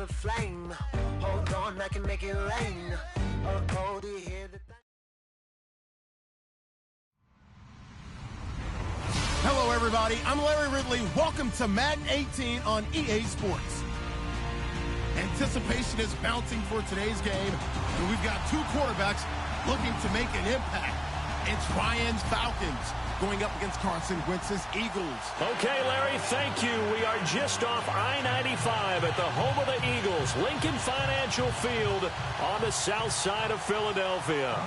a flame. Hold on, I can make it rain. Oh, do you hear the Hello, everybody. I'm Larry Ridley. Welcome to Madden 18 on EA Sports. Anticipation is mounting for today's game, and we've got two quarterbacks looking to make an impact. It's Ryan's Falcons going up against Carson Wentz's Eagles. Okay, Larry, thank you. We are just off I-95 at the home of the Eagles, Lincoln Financial Field on the south side of Philadelphia.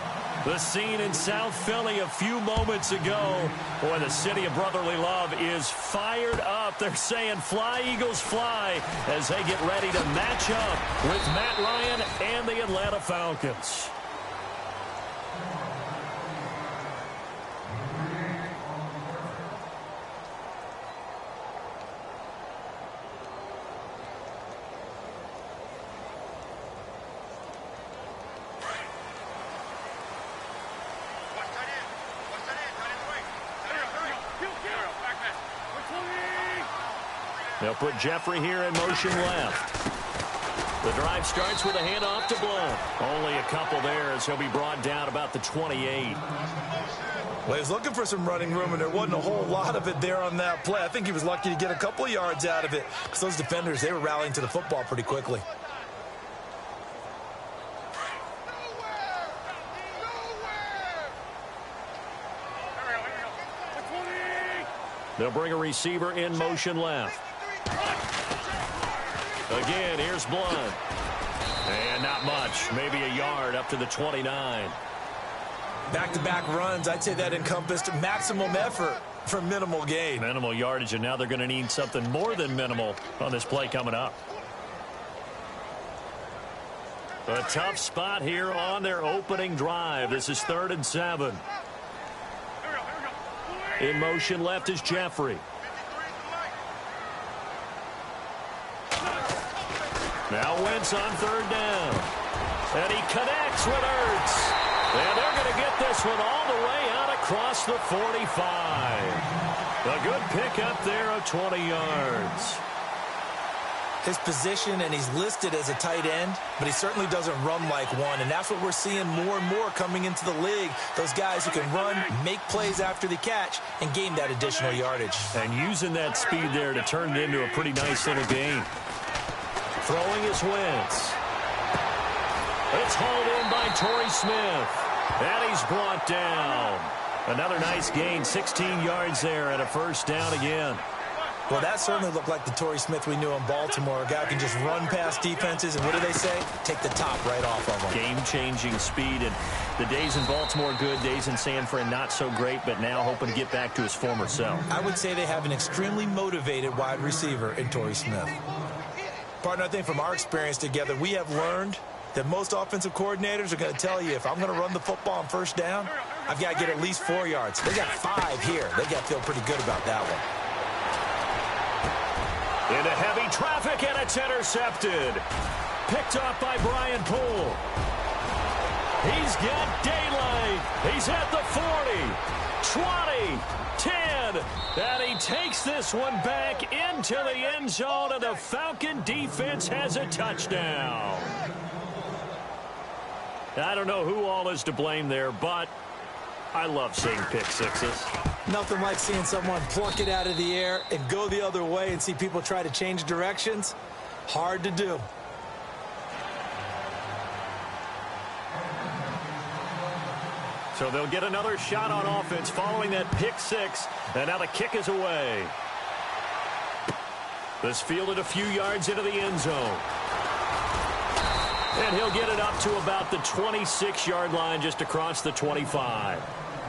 The scene in South Philly a few moments ago. Boy, the city of brotherly love is fired up. They're saying, fly, Eagles, fly, as they get ready to match up with Matt Ryan and the Atlanta Falcons. They'll put Jeffrey here in motion left. The drive starts with a handoff to Blount. Only a couple there as he'll be brought down about the 28. Well, he was looking for some running room, and there wasn't a whole lot of it there on that play. I think he was lucky to get a couple of yards out of it because those defenders, they were rallying to the football pretty quickly. They'll bring a receiver in motion left. Again, here's Blount. And not much, maybe a yard up to the 29. Back-to-back runs, I'd say that encompassed maximum effort for minimal gain. Minimal yardage, and now they're going to need something more than minimal on this play coming up. A tough spot here on their opening drive. This is 3rd and 7. In motion left is Jeffrey. Now Wentz on 3rd down. And he connects with Ertz. And they're going to get this one all the way out across the 45. A good pickup there of 20 yards. His position, and he's listed as a tight end, but he certainly doesn't run like one, and that's what we're seeing more and more coming into the league. Those guys who can run, make plays after the catch, and gain that additional yardage. And using that speed there to turn it into a pretty nice little gain. Throwing is Wentz. It's hauled in by Torrey Smith, and he's brought down. Another nice gain, 16 yards there, and a 1st down again. Well, that certainly looked like the Torrey Smith we knew in Baltimore. A guy who can just run past defenses, and what do they say? Take the top right off of them. Game-changing speed, and the days in Baltimore good, days in San Fran not so great, but now hoping to get back to his former self. I would say they have an extremely motivated wide receiver in Torrey Smith. Partner, I think from our experience together, we have learned that most offensive coordinators are going to tell you, if I'm going to run the football on 1st down, I've got to get at least 4 yards. They got 5 here. They got to feel pretty good about that one. Into heavy traffic, and it's intercepted. Picked off by Brian Poole. He's got daylight. He's at the 40, 20, 10. And he takes this one back into the end zone, and the Falcon defense has a touchdown. I don't know who all is to blame there, but I love seeing pick sixes. Nothing like seeing someone pluck it out of the air and go the other way and see people try to change directions. Hard to do. So they'll get another shot on offense following that pick six, and now the kick is away. This fielded a few yards into the end zone. And he'll get it up to about the 26-yard line, just across the 25.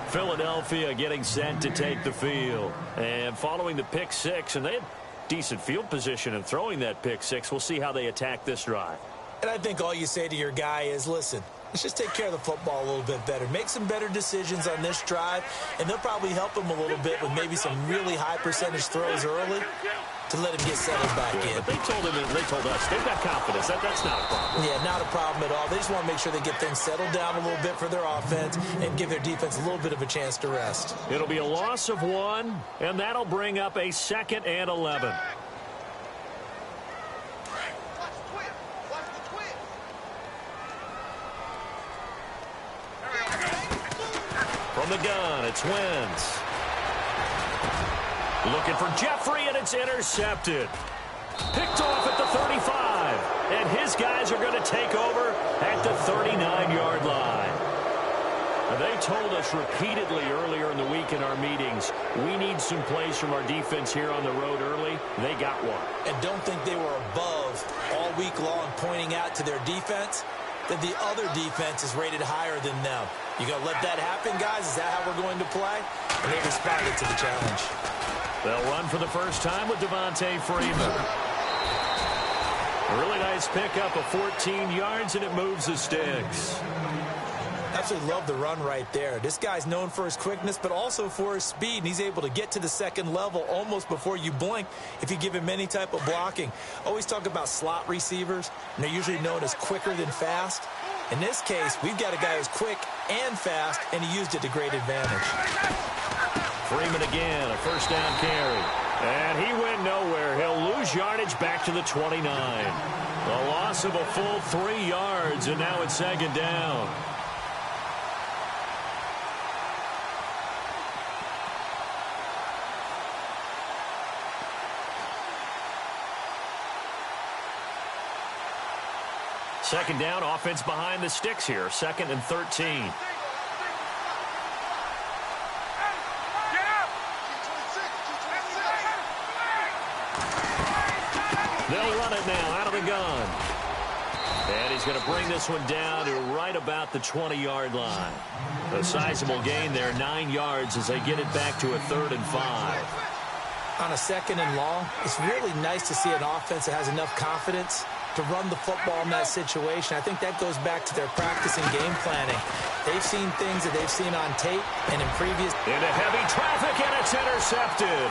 Philadelphia getting set to take the field. And following the pick six, and they had decent field position in throwing that pick six. We'll see how they attack this drive. And I think all you say to your guy is, listen, let's just take care of the football a little bit better. Make some better decisions on this drive, and they'll probably help him a little bit with maybe some really high percentage throws early to let him get settled back in. But they told him, and they told us, they've got confidence. That's not a problem. Yeah, not a problem at all. They just want to make sure they get things settled down a little bit for their offense and give their defense a little bit of a chance to rest. It'll be a loss of 1, and that'll bring up a 2nd and 11. From the gun, it's Wentz. Looking for Jeffrey, and it's intercepted. Picked off at the 35. And his guys are going to take over at the 39-yard line. They told us repeatedly earlier in the week in our meetings, we need some plays from our defense here on the road early. They got one. And don't think they were above all week long pointing out to their defense that the other defense is rated higher than them. You going to let that happen, guys? Is that how we're going to play? And they responded to the challenge. They'll run for the first time with Devontae Freeman. A really nice pickup of 14 yards, and it moves the sticks. Absolutely love the run right there. This guy's known for his quickness, but also for his speed, and he's able to get to the second level almost before you blink if you give him any type of blocking. Always talk about slot receivers, and they're usually known as quicker than fast. In this case, we've got a guy who's quick and fast, and he used it to great advantage. Freeman again, a first down carry. And he went nowhere. He'll lose yardage back to the 29. A loss of a full 3 yards, and now it's second down. Second down, offense behind the sticks here. 2nd and 13. They'll run it now out of the gun. And he's going to bring this one down to right about the 20-yard line. A sizable gain there, 9 yards as they get it back to a 3rd and 5. On a 2nd and long, it's really nice to see an offense that has enough confidence to run the football in that situation. I think that goes back to their practice and game planning. They've seen things that they've seen on tape and in previous... Into heavy traffic, and it's intercepted.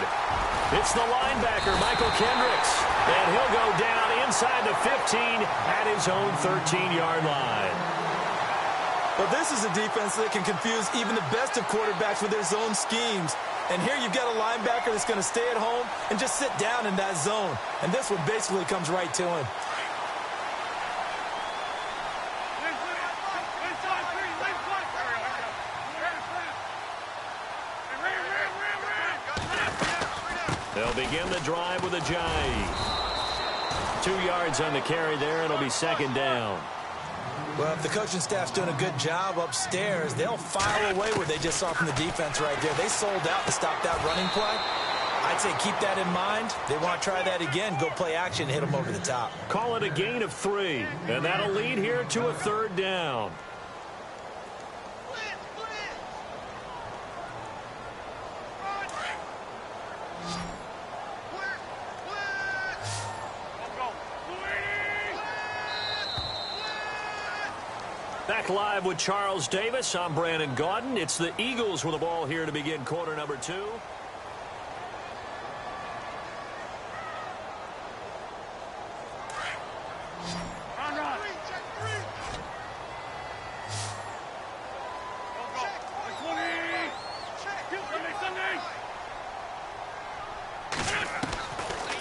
It's the linebacker, Michael Kendricks, and he'll go down inside the 15 at his own 13-yard line. Well, this is a defense that can confuse even the best of quarterbacks with their zone schemes. And here you've got a linebacker that's going to stay at home and just sit down in that zone. And this one basically comes right to him. They'll begin the drive with a jive. 2 yards on the carry there, and it'll be second down. Well, if the coaching staff's doing a good job upstairs, they'll file away what they just saw from the defense right there. They sold out to stop that running play. I'd say keep that in mind. They want to try that again, go play action, hit them over the top. Call it a gain of 3, and that'll lead here to a 3rd down. Back live with Charles Davis. I'm Brandon Gaudin. It's the Eagles with the ball here to begin quarter number 2.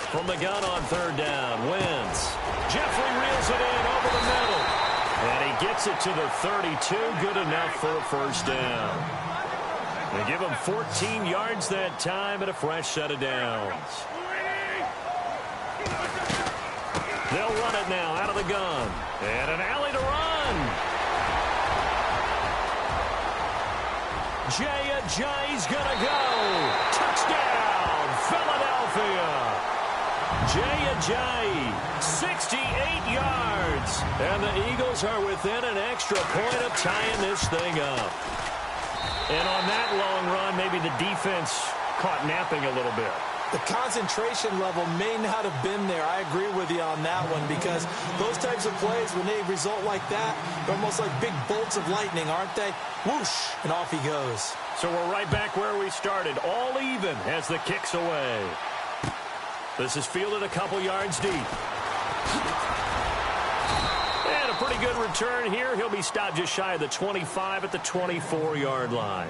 From the gun on 3rd down, Wentz. Jeffrey reels it in over the middle. And he gets it to the 32, good enough for a first down. They give him 14 yards that time and a fresh set of downs. They'll run it now out of the gun. And an alley to run. Jay Ajayi's going to go. Touchdown, Philadelphia. Jay Ajayi, 68 yards. And the Eagles are within an extra point of tying this thing up. And on that long run, maybe the defense caught napping a little bit. The concentration level may not have been there. I agree with you on that one, because those types of plays, when they result like that, they're almost like big bolts of lightning, aren't they? Whoosh, and off he goes. So we're right back where we started, all even as the kick's away. This is fielded a couple yards deep. And a pretty good return here. He'll be stopped just shy of the 25 at the 24-yard line.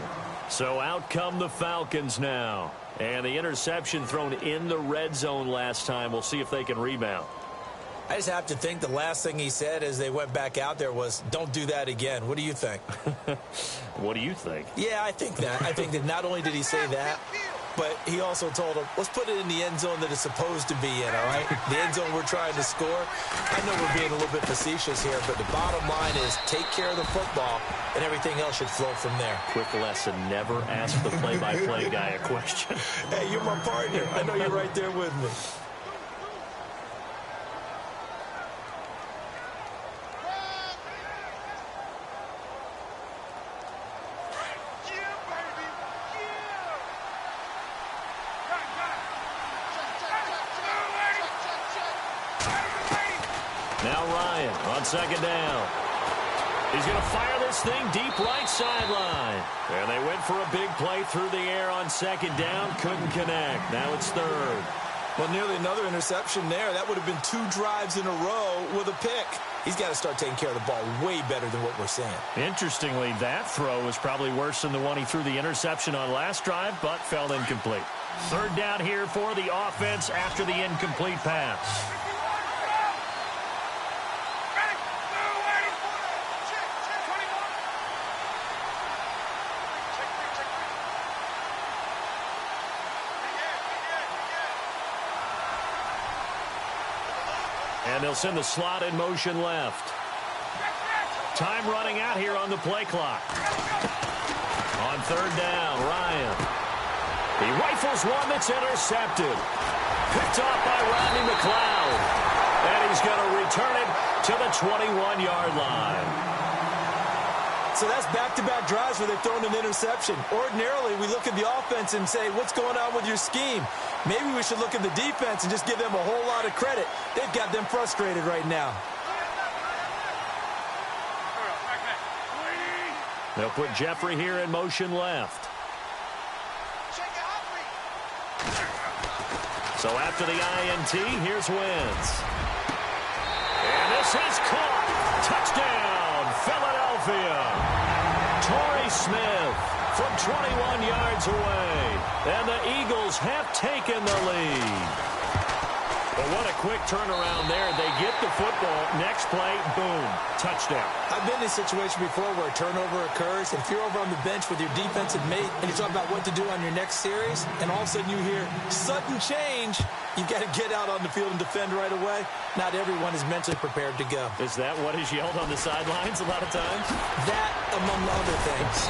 So out come the Falcons now. And the interception thrown in the red zone last time. We'll see if they can rebound. I just have to think the last thing he said as they went back out there was, don't do that again. What do you think? What do you think? Yeah, I think that. I think that not only did he say that, but he also told him, let's put it in the end zone that it's supposed to be in, all right? The end zone we're trying to score. I know we're being a little bit facetious here, but the bottom line is take care of the football, and everything else should flow from there. Quick lesson, never ask the play-by-play guy a question. Hey, you're my partner. I know you're right there with me. Now Ryan on second down. He's going to fire this thing deep right sideline. And they went for a big play through the air on second down. Couldn't connect. Now it's third. Well, nearly another interception there. That would have been 2 drives in a row with a pick. He's got to start taking care of the ball way better than what we're seeing. Interestingly, that throw was probably worse than the one he threw the interception on last drive, but fell incomplete. Third down here for the offense after the incomplete pass. And they'll send the slot in motion left. Time running out here on the play clock. On third down, Ryan. He rifles one that's intercepted. Picked off by Rodney McLeod. And he's going to return it to the 21-yard line. So that's back-to-back drives where they've thrown an interception. Ordinarily, we look at the offense and say, what's going on with your scheme? Maybe we should look at the defense and just give them a whole lot of credit. They've got them frustrated right now. They'll put Jeffrey here in motion left. So after the INT, here's Wentz. And this is caught. Touchdown, Philadelphia. Torrey Smith from 21 yards away. And the Eagles have taken the lead. Well, what a quick turnaround there. They get the football. Next play, boom, touchdown. I've been in a situation before where a turnover occurs, and if you're over on the bench with your defensive mate and you're talking about what to do on your next series, and all of a sudden you hear sudden change, you've got to get out on the field and defend right away. Not everyone is mentally prepared to go. Is that what is yelled on the sidelines a lot of times? That, among other things.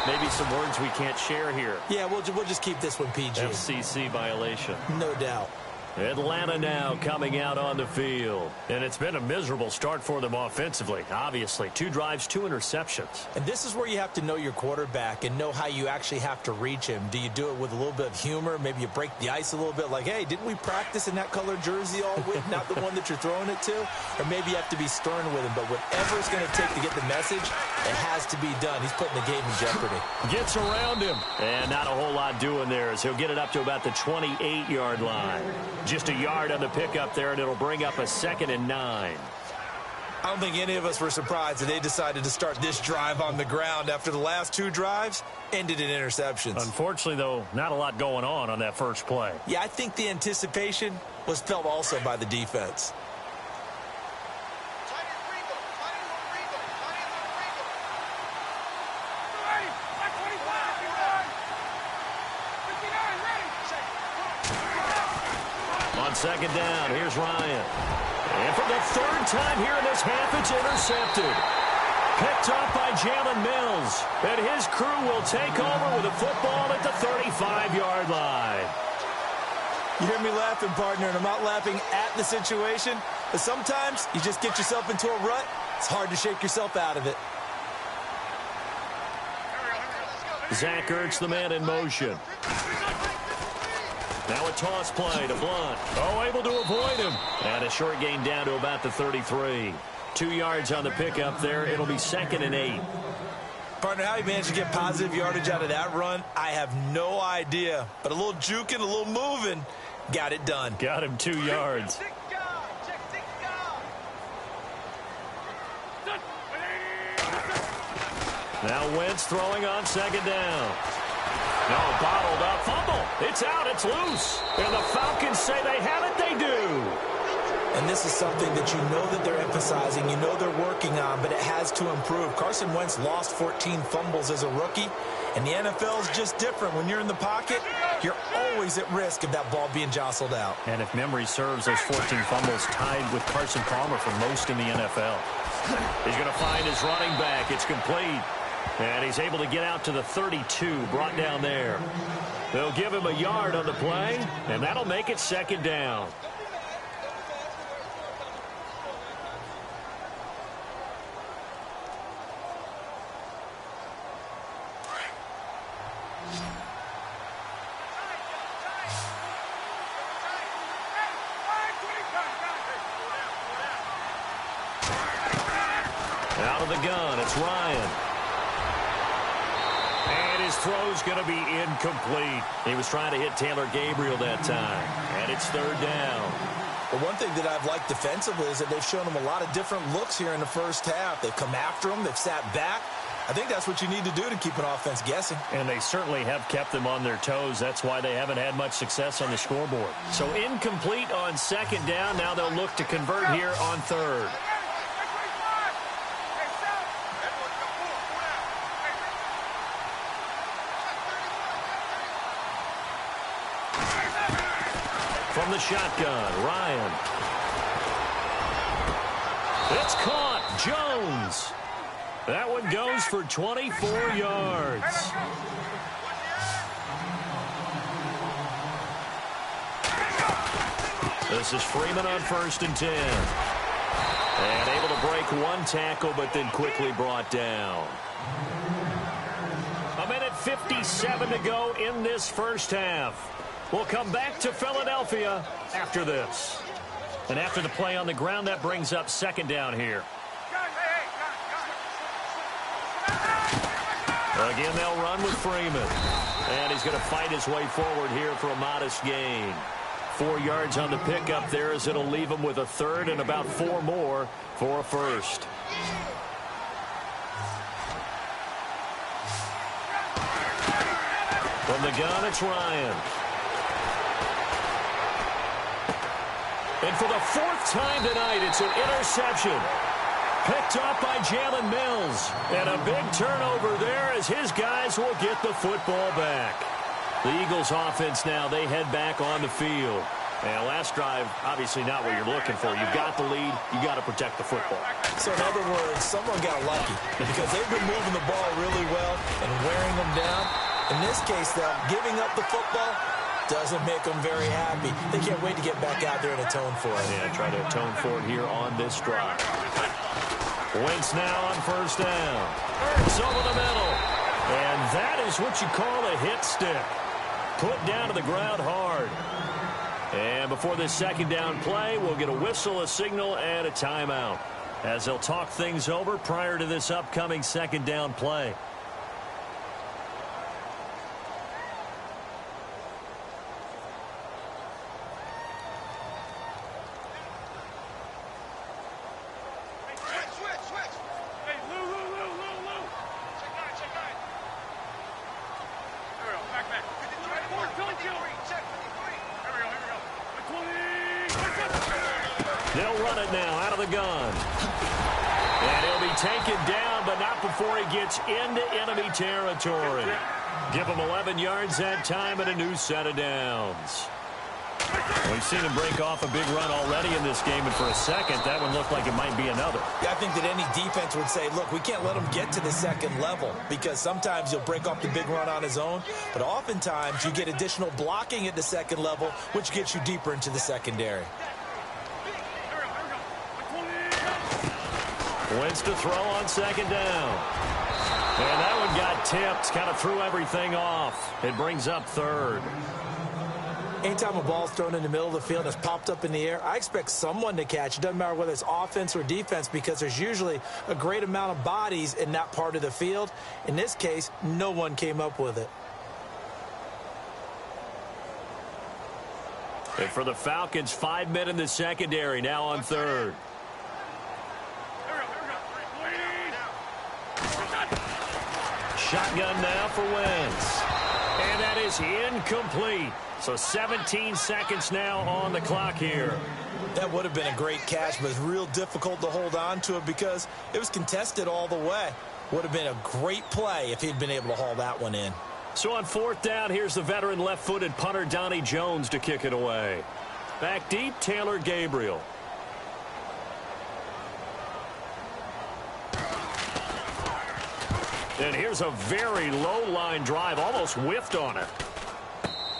Maybe some words we can't share here. Yeah, we'll just keep this one PG. FCC violation. No doubt. Atlanta now coming out on the field. And it's been a miserable start for them offensively. Obviously, 2 drives, 2 interceptions. And this is where you have to know your quarterback and know how you actually have to reach him. Do you do it with a little bit of humor? Maybe you break the ice a little bit like, hey, didn't we practice in that colored jersey all week? Not the one that you're throwing it to? Or maybe you have to be stern with him. But whatever it's going to take to get the message, it has to be done. He's putting the game in jeopardy. Gets around him. And not a whole lot doing there as he'll get it up to about the 28-yard line. Just a yard on the pickup there, and it'll bring up a 2nd and 9. I don't think any of us were surprised that they decided to start this drive on the ground after the last 2 drives ended in interceptions. Unfortunately, though, not a lot going on that first play. Yeah, I think the anticipation was felt also by the defense. Second down, here's Ryan. And for the 3rd time here in this half, it's intercepted. Picked off by Jalen Mills. And his crew will take over with the football at the 35-yard line. You hear me laughing, partner, and I'm not laughing at the situation. But sometimes you just get yourself into a rut. It's hard to shake yourself out of it. Zach Ertz, the man in motion. Now a toss play to Blunt. Oh, able to avoid him. And a short gain down to about the 33. 2 yards on the pickup there. It'll be 2nd and 8. Partner, how he managed to get positive yardage out of that run, I have no idea. But a little juking, a little moving, got it done. Got him 2 yards. Now Wentz throwing on 2nd down. No, bottled up, fumble. It's out, it's loose. And the Falcons say they have it, they do. And this is something that you know that they're emphasizing, you know they're working on, but it has to improve. Carson Wentz lost 14 fumbles as a rookie, and the NFL is just different. When you're in the pocket, you're always at risk of that ball being jostled out. And if memory serves, those 14 fumbles tied with Carson Palmer for most in the NFL. He's going to find his running back. It's complete. And he's able to get out to the 32, brought down there. They'll give him a yard on the play, and that'll make it second down. Out of the gun, it's Ryan. And his throw's going to be incomplete. He was trying to hit Taylor Gabriel that time. And it's third down. But one thing that I've liked defensively is that they've shown him a lot of different looks here in the first half. They've come after him. They've sat back. I think that's what you need to do to keep an offense guessing. And they certainly have kept them on their toes. That's why they haven't had much success on the scoreboard. So incomplete on second down. Now they'll look to convert here on third. From the shotgun, Ryan. It's caught. Jones. That one goes for 24 yards. This is Freeman on 1st and 10. And able to break one tackle, but then quickly brought down. 1:57 to go in this first half. We'll come back to Philadelphia after this. And after the play on the ground, that brings up second down here. Again, they'll run with Freeman. And he's going to fight his way forward here for a modest gain. 4 yards on the pickup there as it'll leave him with a third and about 4 more for a first. From the gun, it's Ryan. And for the 4th time tonight, it's an interception. Picked off by Jalen Mills. And a big turnover there as his guys will get the football back. The Eagles offense now, they head back on the field. And last drive, obviously not what you're looking for. You've got the lead. You've got to protect the football. So in other words, someone got lucky because they've been moving the ball really well and wearing them down. In this case, though, giving up the football doesn't make them very happy. They can't wait to get back out there and atone for it. Yeah, try to atone for it here on this drive. Wentz now on 1st down. It's over the middle. And that is what you call a hit stick. Put down to the ground hard. And before this second down play, we'll get a whistle, a signal, and a timeout as they'll talk things over prior to this upcoming second down play. They'll run it now out of the gun. And he'll be taken down, but not before he gets into enemy territory. Give him 11 yards that time and a new set of downs. We've seen him break off a big run already in this game, and for a second, that one looked like it might be another. Yeah, I think that any defense would say, look, we can't let him get to the second level because sometimes he'll break off the big run on his own, but oftentimes you get additional blocking at the second level, which gets you deeper into the secondary. Wentz to throw on second down. And that one got tipped, kind of threw everything off. It brings up third. Anytime a ball's thrown in the middle of the field and it's popped up in the air, I expect someone to catch. It doesn't matter whether it's offense or defense because there's usually a great amount of bodies in that part of the field. In this case, no one came up with it. And for the Falcons, 5 men in the secondary, now on third. Shotgun now for Wentz. And that is incomplete. So 17 seconds now on the clock here. That would have been a great catch, but it's real difficult to hold on to it because it was contested all the way. Would have been a great play if he'd been able to haul that one in. So on fourth down, here's the veteran left-footed punter Donnie Jones to kick it away. Back deep, Taylor Gabriel. And here's a very low-line drive, almost whiffed on it.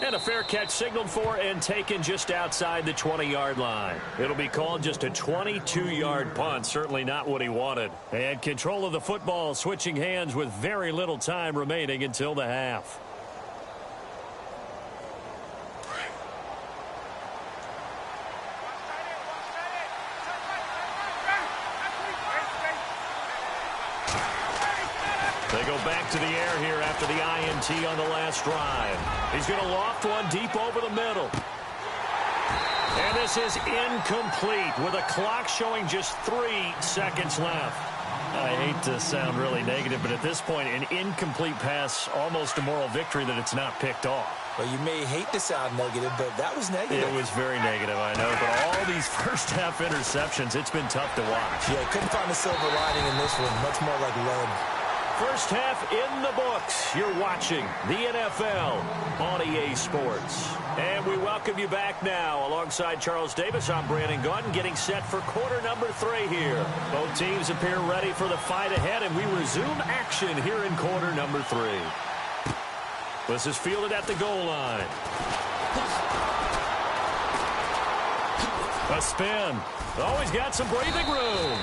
And a fair catch signaled for and taken just outside the 20-yard line. It'll be called just a 22-yard punt, certainly not what he wanted. And control of the football switching hands with very little time remaining until the half. They go back to the air here after the INT on the last drive. He's going to loft one deep over the middle. And this is incomplete with a clock showing just 3 seconds left. I hate to sound really negative, but at this point, an incomplete pass, almost a moral victory that it's not picked off. Well, you may hate to sound negative, but that was negative. It was very negative, I know. But all these first-half interceptions, it's been tough to watch. Yeah, couldn't find a silver lining in this one. Much more like lead. First half in the books. You're watching the NFL on EA Sports. And we welcome you back now. Alongside Charles Davis, I'm Brandon Gunn, getting set for quarter number 3 here. Both teams appear ready for the fight ahead, and we resume action here in quarter number 3. This is fielded at the goal line. A spin. Always got some breathing room.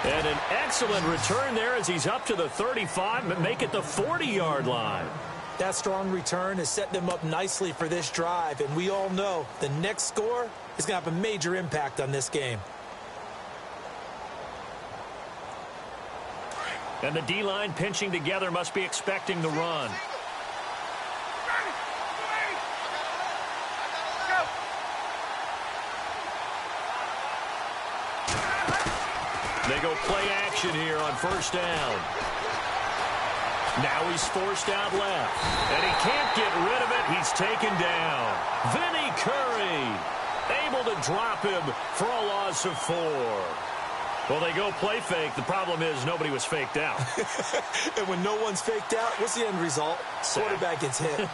And an excellent return there as he's up to the 35, but make it the 40-yard line. That strong return has set them up nicely for this drive, and we all know the next score is going to have a major impact on this game. And the D-line pinching together must be expecting the run. They go play action here on first down. Now he's forced out left. And he can't get rid of it. He's taken down. Vinny Curry able to drop him for a loss of 4. Well, they go play fake. The problem is nobody was faked out. And when no one's faked out, what's the end result? Quarterback gets hit.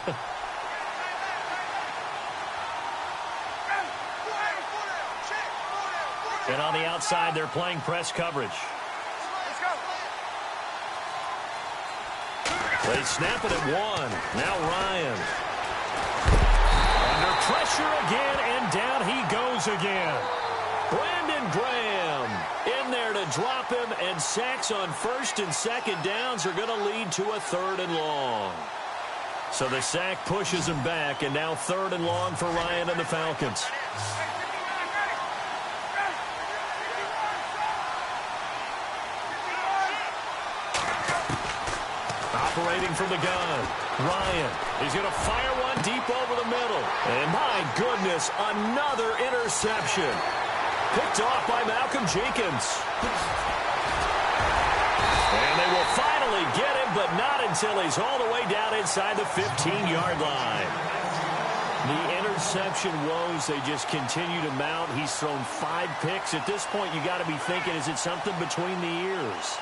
And on the outside, they're playing press coverage. They snap it at 1. Now Ryan. Under pressure again, and down he goes again. Brandon Graham in there to drop him, and sacks on first and second downs are going to lead to a 3rd and long. So the sack pushes him back, and now 3rd and long for Ryan and the Falcons. Operating from the gun, Ryan. He's going to fire one deep over the middle. And my goodness, another interception. Picked off by Malcolm Jenkins. And they will finally get him, but not until he's all the way down inside the 15-yard line. The interception woes, they just continue to mount. He's thrown 5 picks. At this point, you got to be thinking, is it something between the ears?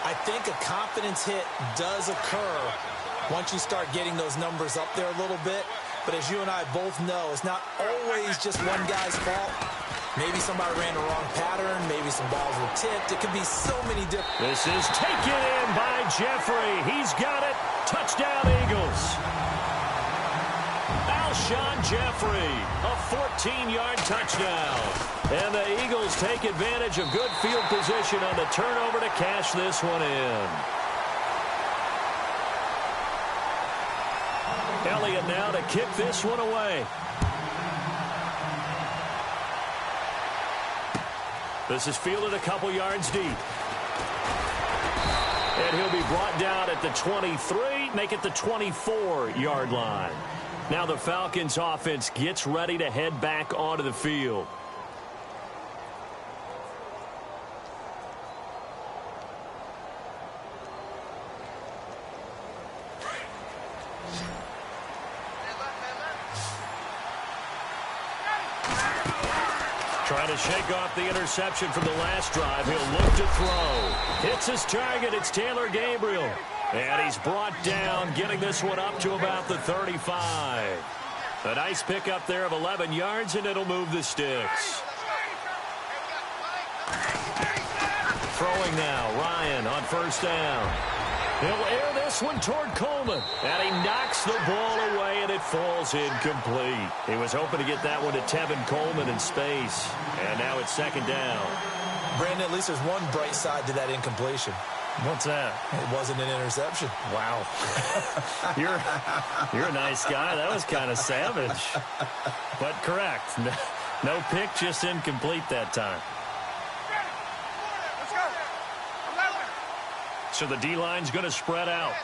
I think a confidence hit does occur once you start getting those numbers up there a little bit. But as you and I both know, it's not always just one guy's fault. Maybe somebody ran the wrong pattern. Maybe some balls were tipped. It could be so many different. This is taken in by Jeffrey. He's got it. Touchdown, Eagles. Alshon Jeffrey, a 14-yard touchdown. And the Eagles take advantage of good field position on the turnover to cash this one in. Elliott now to kick this one away. This is fielded a couple yards deep. And he'll be brought down at the 23, make it the 24-yard line. Now the Falcons offense gets ready to head back onto the field. Trying to shake off the interception from the last drive. He'll look to throw. Hits his target. It's Taylor Gabriel. And he's brought down, getting this one up to about the 35. A nice pickup there of 11 yards, and it'll move the sticks. Throwing now, Ryan on first down. He'll air this one toward Coleman. And he knocks the ball away, and it falls incomplete. He was hoping to get that one to Tevin Coleman in space. And now it's second down. Brandon, at least there's one bright side to that incompletion. What's that? It wasn't an interception. Wow. You're a nice guy. That was kind of savage. But correct. No pick, just incomplete that time. So the D-line's going to spread out.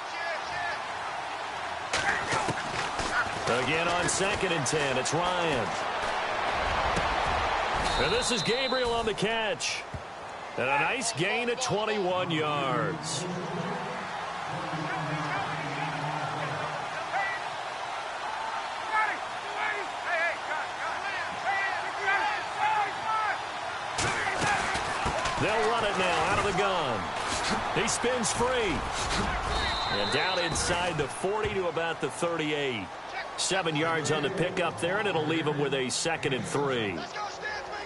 Again on 2nd and 10, it's Ryan. And this is Gabriel on the catch. And a nice gain at 21 yards. They'll run it now out of the gun. He spins free. And down inside the 40 to about the 38. 7 yards on the pickup there, and it'll leave him with a 2nd and 3.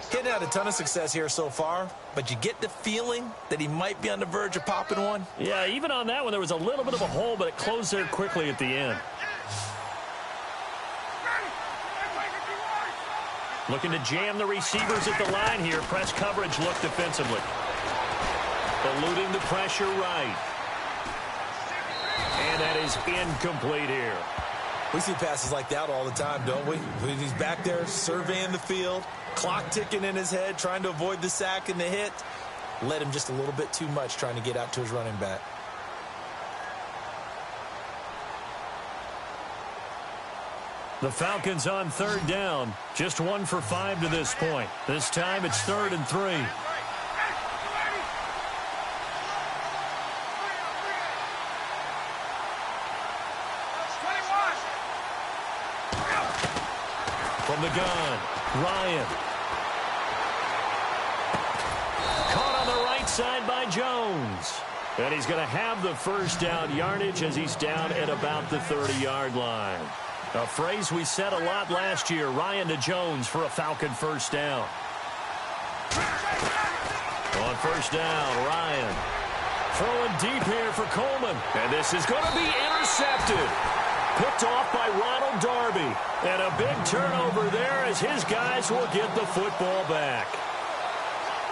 Getting out a ton of success here so far, but you get the feeling that he might be on the verge of popping one. Yeah, even on that one, there was a little bit of a hole, but it closed there quickly at the end. Looking to jam the receivers at the line here. Press coverage look defensively. Eluding the pressure right. And that is incomplete here. We see passes like that all the time, don't we? He's back there surveying the field, clock ticking in his head, trying to avoid the sack and the hit. Led him just a little bit too much trying to get out to his running back. The Falcons on 3rd down. Just 1 for 5 to this point. This time it's 3rd and 3. From the gun, Ryan. Caught on the right side by Jones. And he's going to have the first down yardage as he's down at about the 30-yard line. A phrase we said a lot last year, Ryan to Jones for a Falcon first down. On first down, Ryan. Throwing deep here for Coleman. And this is going to be intercepted. Picked off by Ronald Darby. And a big turnover there as his guys will get the football back.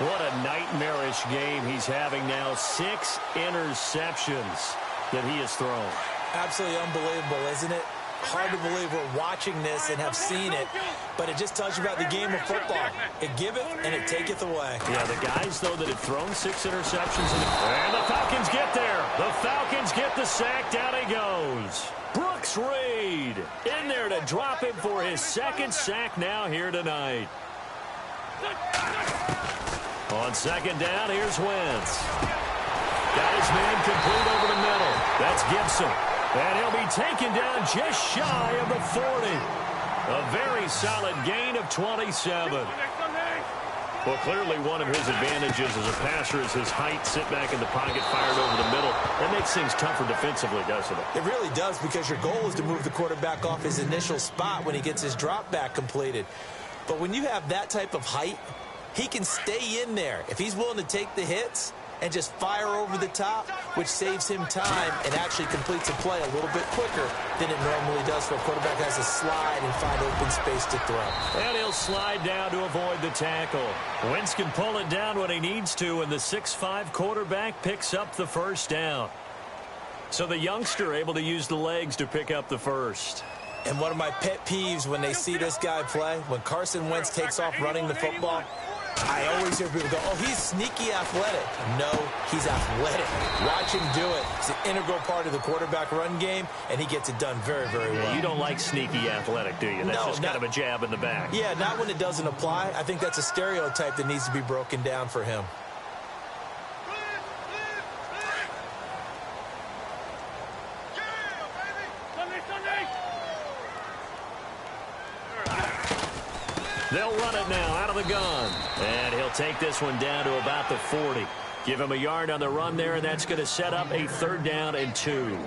What a nightmarish game he's having now. 6 interceptions that he has thrown. Absolutely unbelievable, isn't it? Hard to believe we're watching this and have seen it, but it just tells you about the game of football. It giveth and it taketh away. Yeah, the guys, though, that have thrown 6 interceptions. And the Falcons get there. The Falcons get the sack. Down he goes. Brooks Reed in there to drop him for his 2nd sack now here tonight. On 2nd down, here's Wentz. Got his man complete over the middle. That's Gibson. And he'll be taken down just shy of the 40. A very solid gain of 27. Well, clearly one of his advantages as a passer is his height. Sit back in the pocket, fired over the middle. That makes things tougher defensively, doesn't it? It really does, because your goal is to move the quarterback off his initial spot when he gets his drop back completed. But when you have that type of height, he can stay in there. If he's willing to take the hits and just fire over the top, which saves him time and actually completes a play a little bit quicker than it normally does for a quarterback who has to slide and find open space to throw. And he'll slide down to avoid the tackle. Wentz can pull it down when he needs to, and the 6'5" quarterback picks up the first down. So the youngster able to use the legs to pick up the first. And one of my pet peeves when they see this guy play, when Carson Wentz takes off running the football, I always hear people go, oh, he's sneaky athletic. No, he's athletic. Watch him do it. It's an integral part of the quarterback run game, and he gets it done very, very well. You don't like sneaky athletic, do you? That's just kind of a jab in the back. Yeah, not when it doesn't apply. I think that's a stereotype that needs to be broken down for him. They'll run it now out of the gun. And he'll take this one down to about the 40. Give him a yard on the run there, and that's going to set up a 3rd down and 2.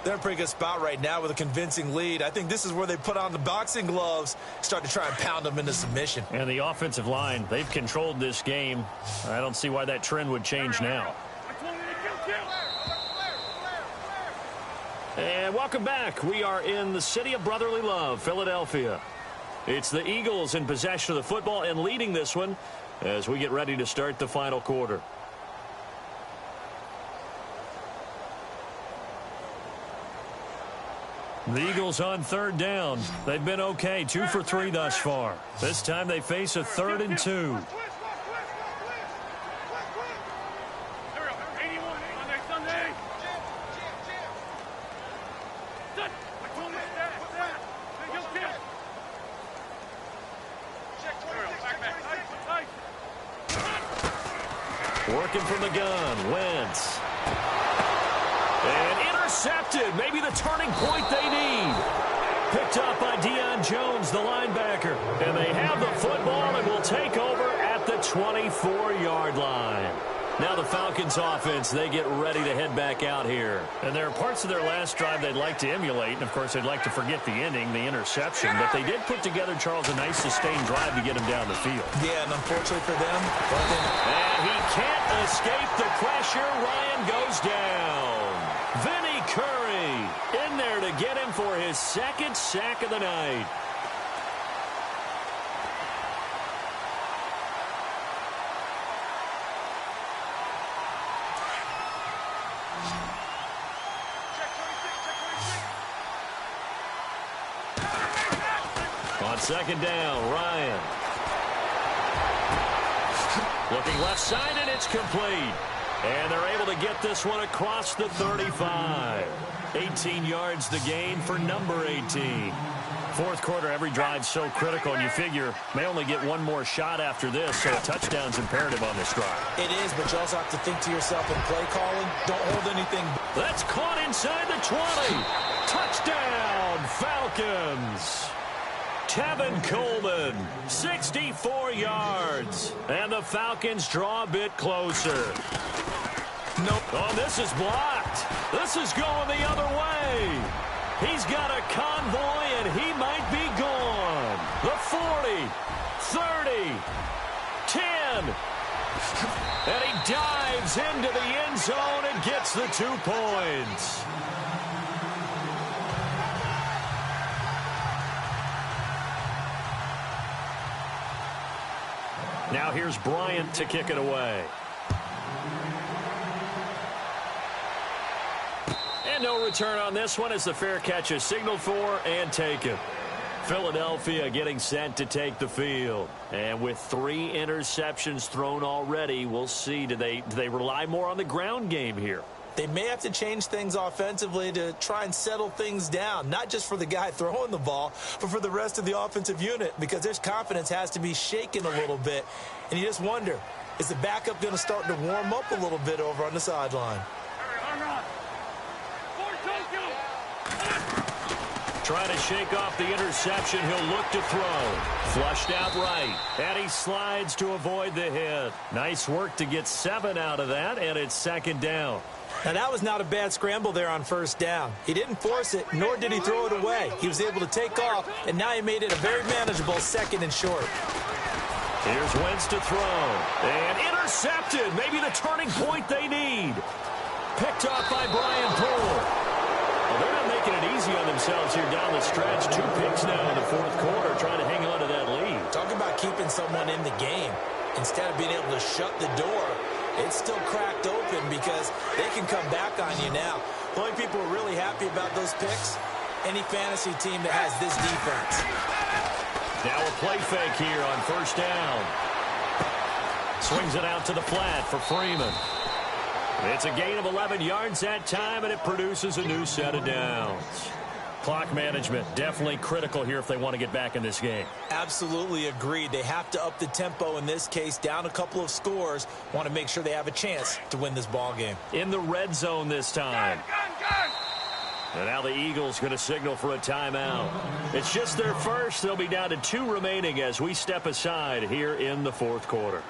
They're in a pretty good spot right now with a convincing lead. I think this is where they put on the boxing gloves, start to try and pound them into submission. And the offensive line, they've controlled this game. I don't see why that trend would change now. And welcome back. We are in the city of brotherly love, Philadelphia. It's the Eagles in possession of the football and leading this one as we get ready to start the final quarter. The Eagles on 3rd down. They've been okay, 2 for 3 thus far. This time they face a 3rd and 2. Working from the gun, Wentz. And intercepted, maybe the turning point they need. Picked up by Deion Jones, the linebacker. And they have the football and will take over at the 24-yard line. Now the Falcons offense, they get ready to head back out here. And there are parts of their last drive they'd like to emulate. And, of course, they'd like to forget the ending, the interception. But they did put together, Charles, a nice sustained drive to get him down the field. Yeah, and unfortunately for them, and he can't escape the pressure. Ryan goes down. Vinny Curry in there to get him for his 2nd sack of the night. On 2nd down, Ryan. Looking left side, and it's complete. And they're able to get this one across the 35. 18 yards the gain for number 18. 4th quarter, every drive's so critical, and you figure may only get one more shot after this, so a touchdown's imperative on this drive. It is, but you also have to think to yourself in play calling, don't hold anything. That's caught inside the 20. Touchdown, Falcons. Tevin Coleman, 64 yards. And the Falcons draw a bit closer. Nope. Oh, this is blocked. This is going the other way. He's got a convoy, and he might be gone. The 40, 30, 10. And he dives into the end zone and gets the 2 points. Now here's Bryant to kick it away. And no return on this one as the fair catch is signaled for and taken. Philadelphia getting set to take the field. And with 3 interceptions thrown already, we'll see. Do they rely more on the ground game here? They may have to change things offensively to try and settle things down, not just for the guy throwing the ball, but for the rest of the offensive unit, because their confidence has to be shaken a little bit. And you just wonder, is the backup going to start to warm up a little bit over on the sideline? Trying to shake off the interception. He'll look to throw. Flushed out right. And he slides to avoid the hit. Nice work to get 7 out of that, and it's 2nd down. Now, that was not a bad scramble there on 1st down. He didn't force it, nor did he throw it away. He was able to take off, and now he made it a very manageable 2nd and short. Here's Wentz to throw. And intercepted. Maybe the turning point they need. Picked off by Brian Poole. Well, they're not making it easy on themselves here down the stretch. 2 picks now in the 4th quarter, trying to hang on to that lead. Talk about keeping someone in the game. Instead of being able to shut the door, it's still cracked open because they can come back on you now. The only people who are really happy about those picks, any fantasy team that has this defense. Now a play fake here on 1st down. Swings it out to the flat for Freeman. It's a gain of 11 yards that time, and it produces a new set of downs. Clock management definitely critical here if they want to get back in this game. Absolutely agreed. They have to up the tempo in this case, down a couple of scores. Want to make sure they have a chance to win this ball game. In the red zone this time. And now the Eagles going to signal for a timeout. It's just their first. They'll be down to 2 remaining as we step aside here in the fourth quarter.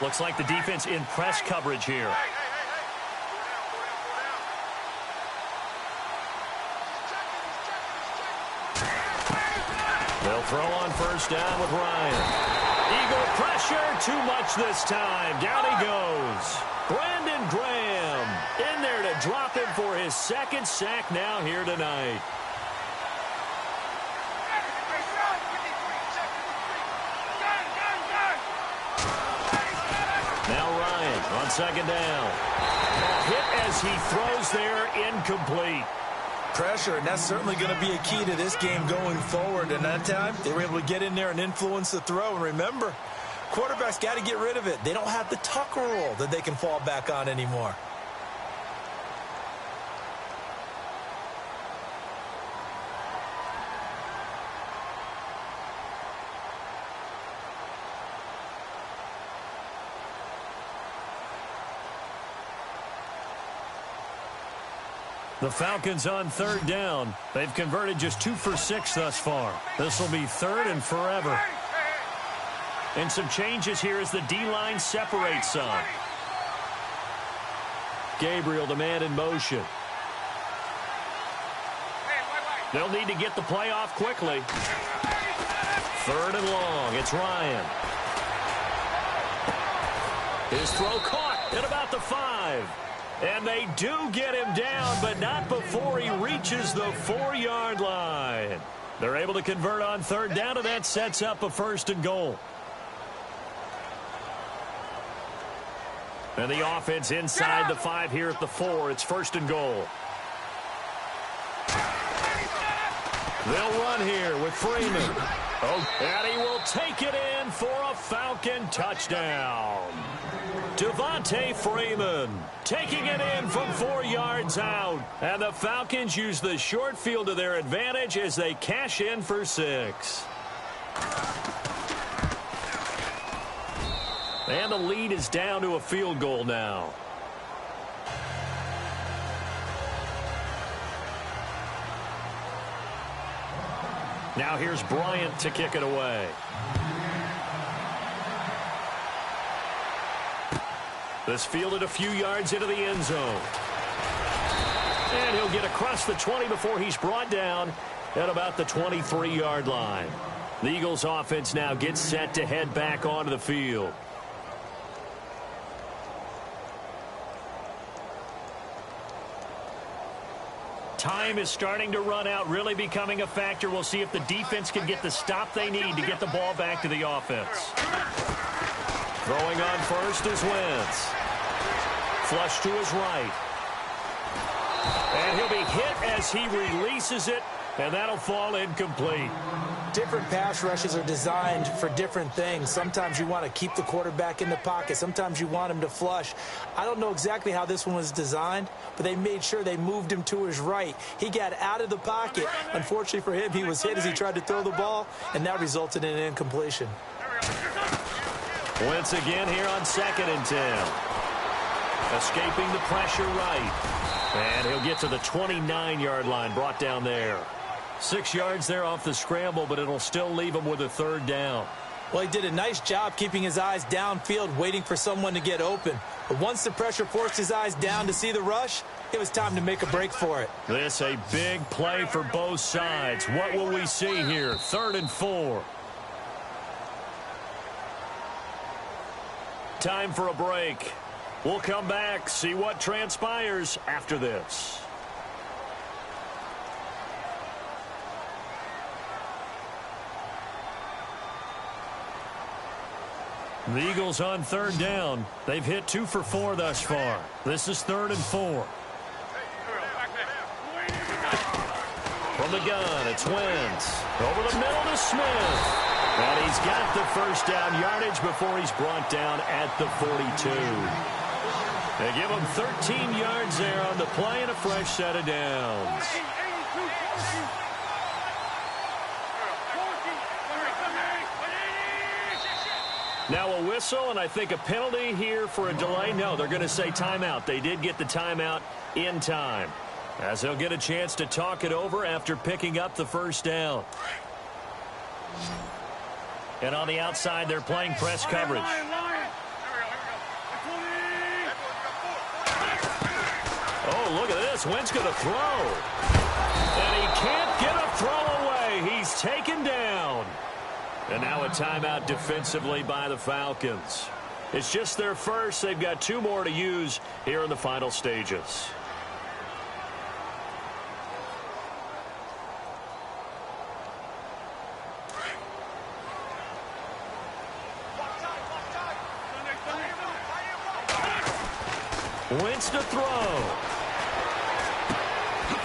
Looks like the defense in press coverage here. They'll throw on first down with Ryan. Eagle pressure, too much this time. Down he goes. Brandon Graham in there to drop him for his second sack now here tonight. Now Ryan on second down. A hit as he throws there, incomplete. Pressure, and that's certainly going to be a key to this game going forward. And that time, they were able to get in there and influence the throw. And remember, quarterbacks got to get rid of it. They don't have the tuck rule that they can fall back on anymore. The Falcons on third down. They've converted just 2 for 6 thus far. This will be third and forever. And some changes here as the D-line separates some. Gabriel, the man in motion. They'll need to get the play off quickly. Third and long. It's Ryan. His throw caught at about the 5. And they do get him down, but not before he reaches the 4-yard line. They're able to convert on third down, and that sets up a first and goal. And the offense inside the 5 here at the 4. It's first and goal. They'll run here with Freeman. Oh, and he will take it in for a Falcon touchdown. Devontae Freeman taking it in from 4 yards out. And the Falcons use the short field to their advantage as they cash in for 6. And the lead is down to a field goal now. Now here's Bryant to kick it away. This fielded a few yards into the end zone. And he'll get across the 20 before he's brought down at about the 23-yard line. The Eagles offense now gets set to head back onto the field. Time is starting to run out, really becoming a factor. We'll see if the defense can get the stop they need to get the ball back to the offense. Throwing on first is Wentz. Flush to his right. And he'll be hit as he releases it, and that'll fall incomplete. Different pass rushes are designed for different things. Sometimes you want to keep the quarterback in the pocket. Sometimes you want him to flush. I don't know exactly how this one was designed, but they made sure they moved him to his right. He got out of the pocket. Unfortunately for him, he was hit as he tried to throw the ball, and that resulted in an incompletion. Wentz again here on 2nd and 10. Escaping the pressure right. And he'll get to the 29-yard line, brought down there. 6 yards there off the scramble, but it'll still leave him with a third down. Well, he did a nice job keeping his eyes downfield, waiting for someone to get open. But once the pressure forced his eyes down to see the rush, it was time to make a break for it. This a big play for both sides. What will we see here? 3rd and 4. Time for a break. We'll come back, see what transpires after this. The Eagles on third down. They've hit 2 for 4 thus far. This is 3rd and 4. From the gun, it's Wentz. Over the middle to Smith. And he's got the first down yardage before he's brought down at the 42. They give him 13 yards there on the play and a fresh set of downs. Now a whistle, and I think a penalty here for a delay. No, they're going to say timeout. They did get the timeout in time, as they'll get a chance to talk it over after picking up the first down. And on the outside, they're playing press coverage. Oh, look at this. Wentz going to throw. And he can't get a throw away. He's taken down. And now a timeout defensively by the Falcons. It's just their first. They've got 2 more to use here in the final stages. Wentz to throw.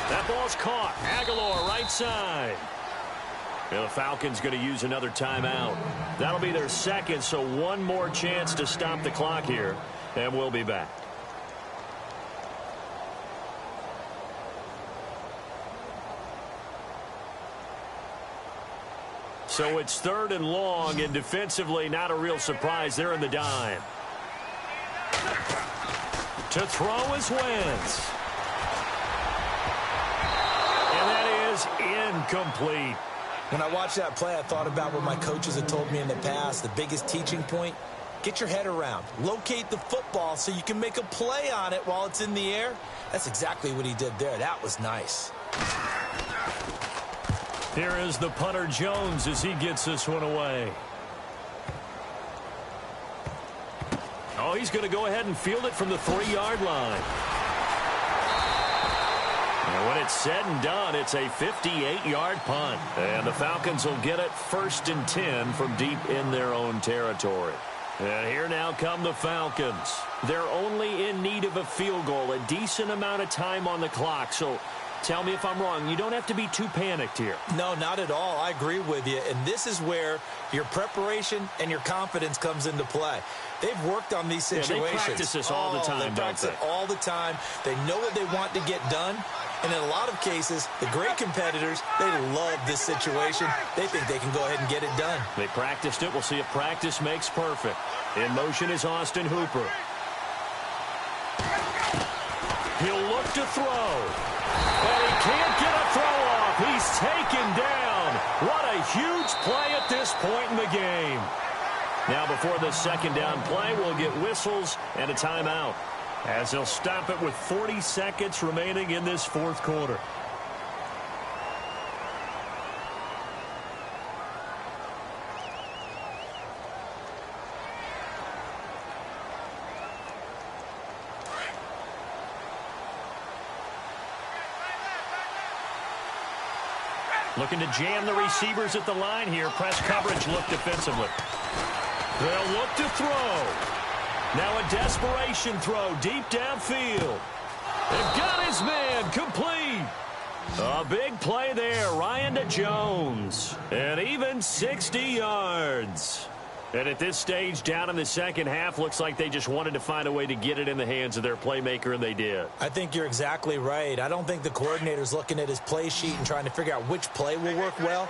That ball's caught. Aguilar right side. And the Falcons going to use another timeout. That'll be their second, so 1 more chance to stop the clock here, and we'll be back. So it's 3rd and long, and defensively not a real surprise. They're in the dime. To throw is Wentz. And that is incomplete. When I watched that play, I thought about what my coaches had told me in the past. The biggest teaching point, get your head around. Locate the football so you can make a play on it while it's in the air. That's exactly what he did there. That was nice. Here is the punter Jones as he gets this one away. Oh, he's going to go ahead and field it from the 3-yard line. And when it's said and done, it's a 58-yard punt. And the Falcons will get it 1st and 10 from deep in their own territory. And here now come the Falcons. They're only in need of a field goal, a decent amount of time on the clock. So tell me if I'm wrong. You don't have to be too panicked here. No, not at all. I agree with you. And this is where your preparation and your confidence comes into play. They've worked on these situations. Yeah, they practice this all the time, They practice it all the time. They know what they want to get done. And in a lot of cases, the great competitors, they love this situation. They think they can go ahead and get it done. They practiced it. We'll see if practice makes perfect. In motion is Austin Hooper. He'll look to throw. And he can't get a throw off. He's taken down. What a huge play at this point in the game. Now before the 2nd down play, we'll get whistles and a timeout, as they'll stop it with 40 seconds remaining in this 4th quarter. Looking to jam the receivers at the line here. Press coverage look defensively. They'll look to throw. Now a desperation throw deep downfield. They've got his man complete. A big play there. Ryan to Jones. And even 60 yards. And at this stage, down in the 2nd half, looks like they just wanted to find a way to get it in the hands of their playmaker, and they did. I think you're exactly right. I don't think the coordinator's looking at his play sheet and trying to figure out which play will work well.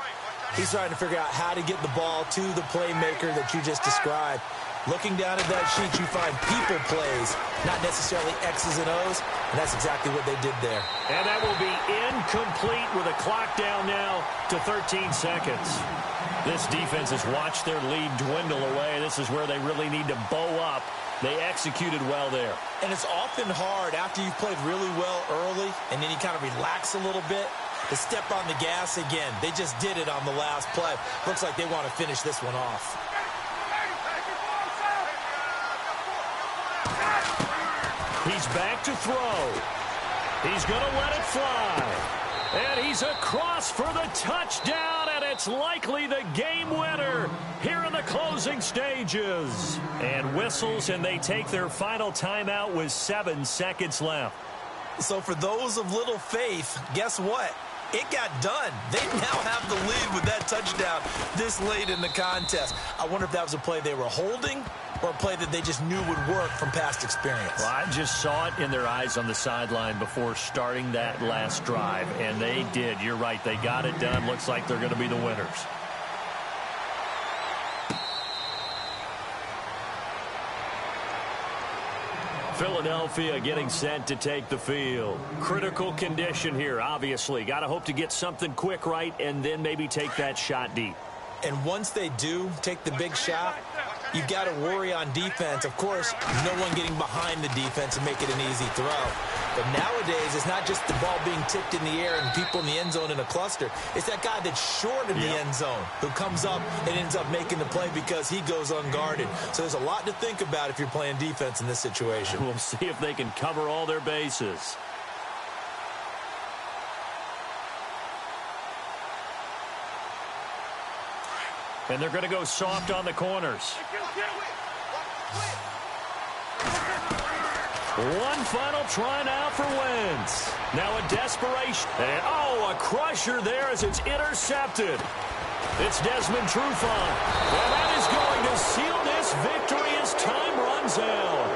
He's trying to figure out how to get the ball to the playmaker that you just described. Looking down at that sheet, you find people plays, not necessarily X's and O's, and that's exactly what they did there. And that will be incomplete with a clock down now to 13 seconds. This defense has watched their lead dwindle away. This is where they really need to bow up. They executed well there. And it's often hard after you've played really well early and then you kind of relax a little bit to step on the gas again. They just did it on the last play. Looks like they want to finish this one off. He's back to throw. He's going to let it fly. And he's across for the touchdown, and it's likely the game winner here in the closing stages. And whistles, and they take their final timeout with 7 seconds left. So for those of little faith, guess what? It got done. They now have the lead with that touchdown this late in the contest. I wonder if that was a play they were holding or a play that they just knew would work from past experience? Well, I just saw it in their eyes on the sideline before starting that last drive, and they did. You're right. They got it done. Looks like they're going to be the winners. Philadelphia getting set to take the field. Critical condition here, obviously. Got to hope to get something quick right and then maybe take that shot deep. And once they do take the big shot, you've got to worry on defense. Of course, no one getting behind the defense and make it an easy throw. But nowadays, it's not just the ball being tipped in the air and people in the end zone in a cluster. It's that guy that's short in the end zone who comes up and ends up making the play because he goes unguarded. So there's a lot to think about if you're playing defense in this situation. We'll see if they can cover all their bases. And they're going to go soft on the corners. One final try now for Wentz. Now a desperation. And, a crusher there as it's intercepted. It's Desmond Trufant. And that is going to seal this victory as time runs out.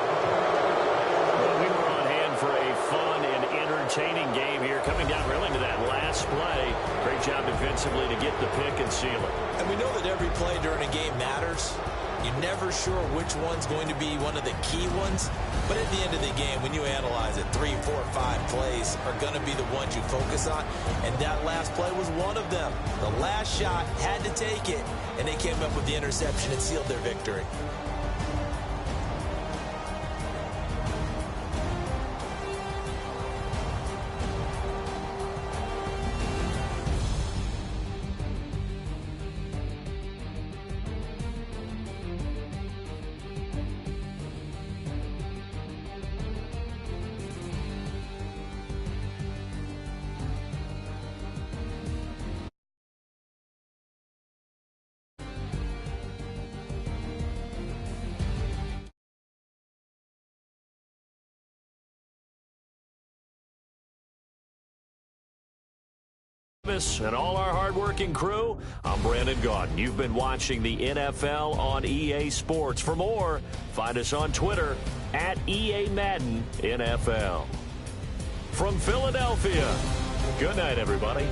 Well, we were on hand for a fun and entertaining game here, coming down really to that last play. Great job defensively to get the pick and seal it. And we know that every play during a game matters. You're never sure which one's going to be one of the key ones. But at the end of the game, when you analyze it, 3, 4, 5 plays are going to be the ones you focus on. And that last play was one of them. The last shot had to take it, and they came up with the interception and sealed their victory. And all our hardworking crew, I'm Brandon Gaudin. You've been watching the NFL on EA Sports. For more, find us on Twitter at EA Madden NFL. From Philadelphia, good night, everybody.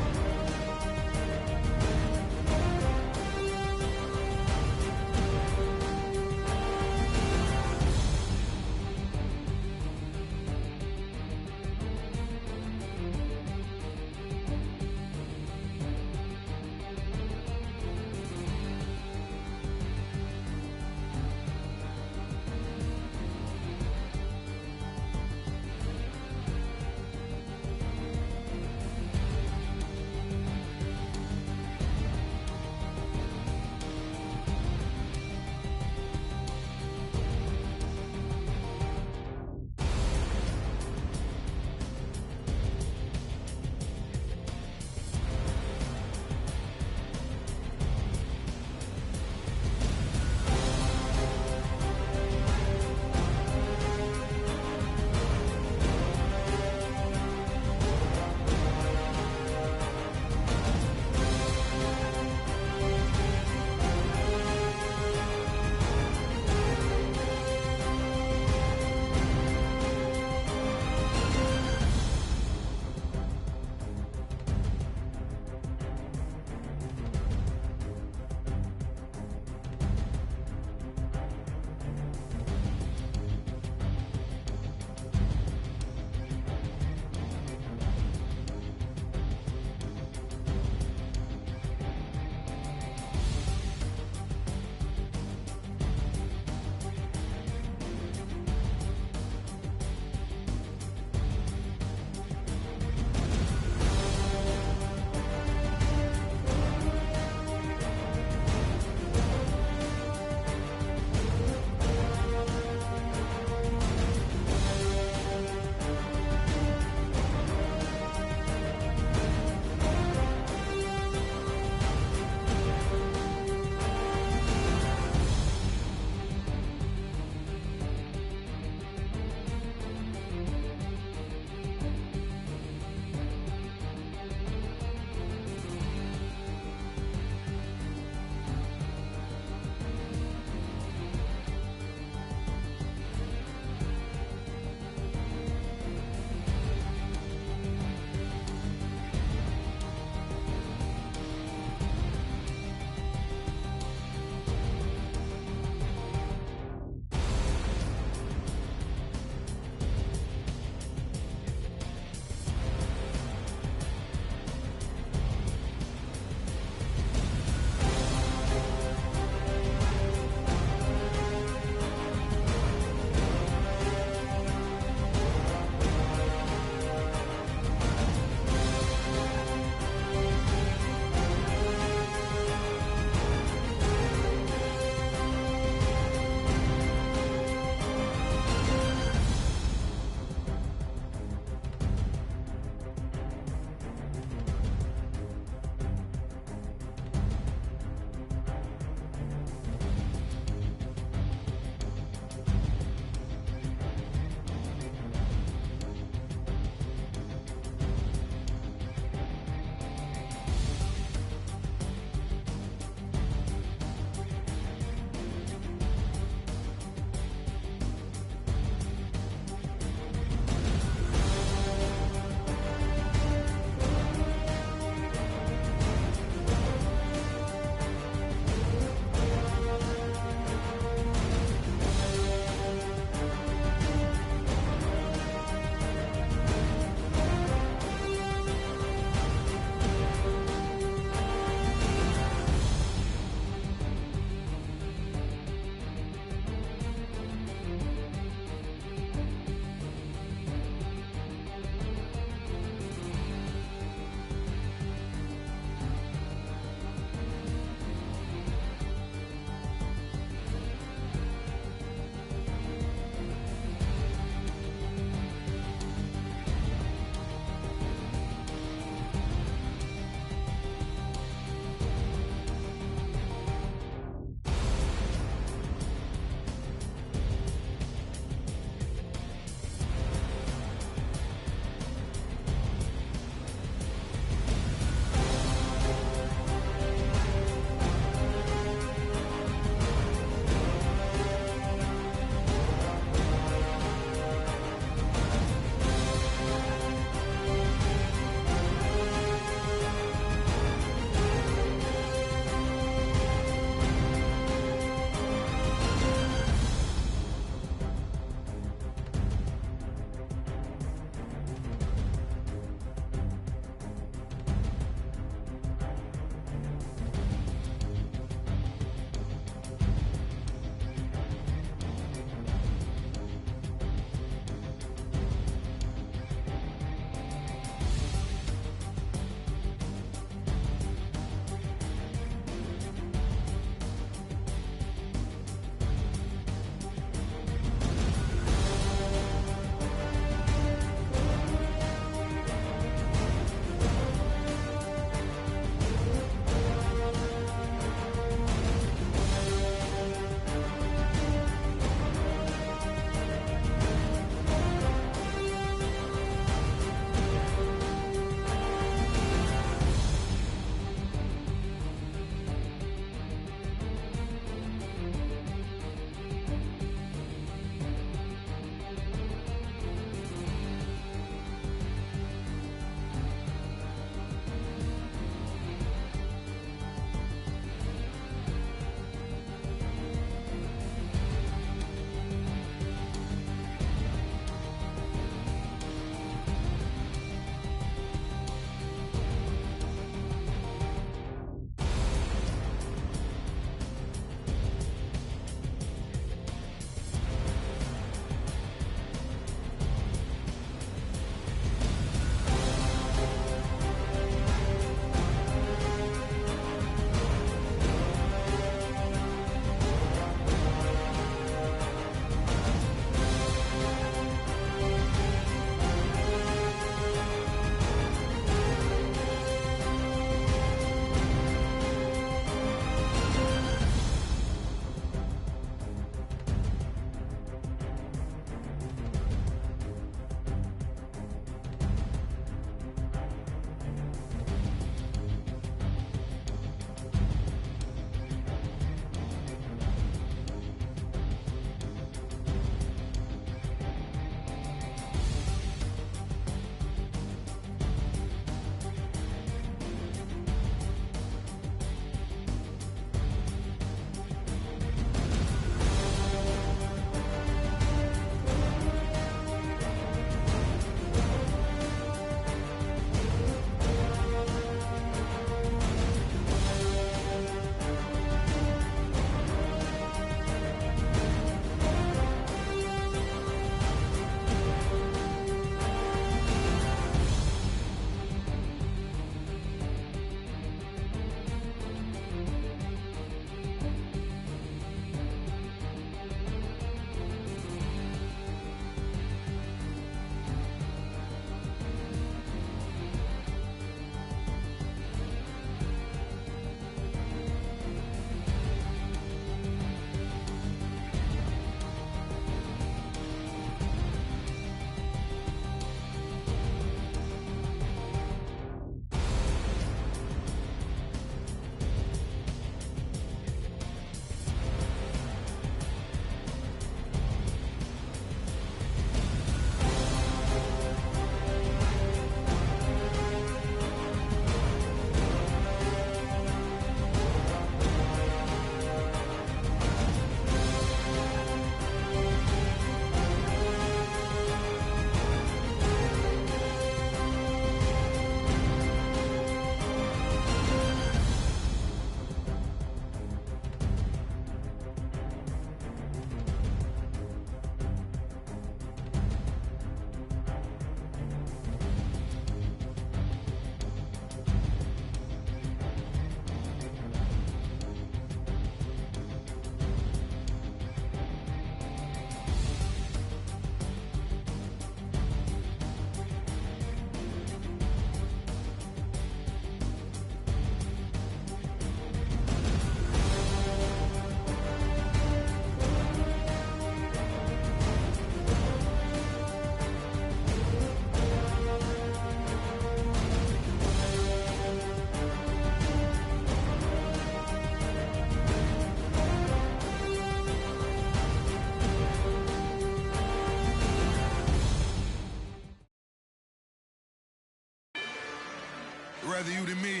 rather you than me.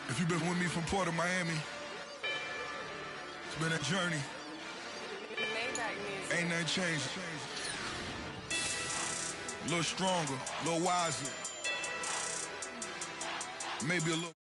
If you've been with me from Port of Miami, it's been a journey. Ain't nothing changed. A little stronger, a little wiser. Maybe a little...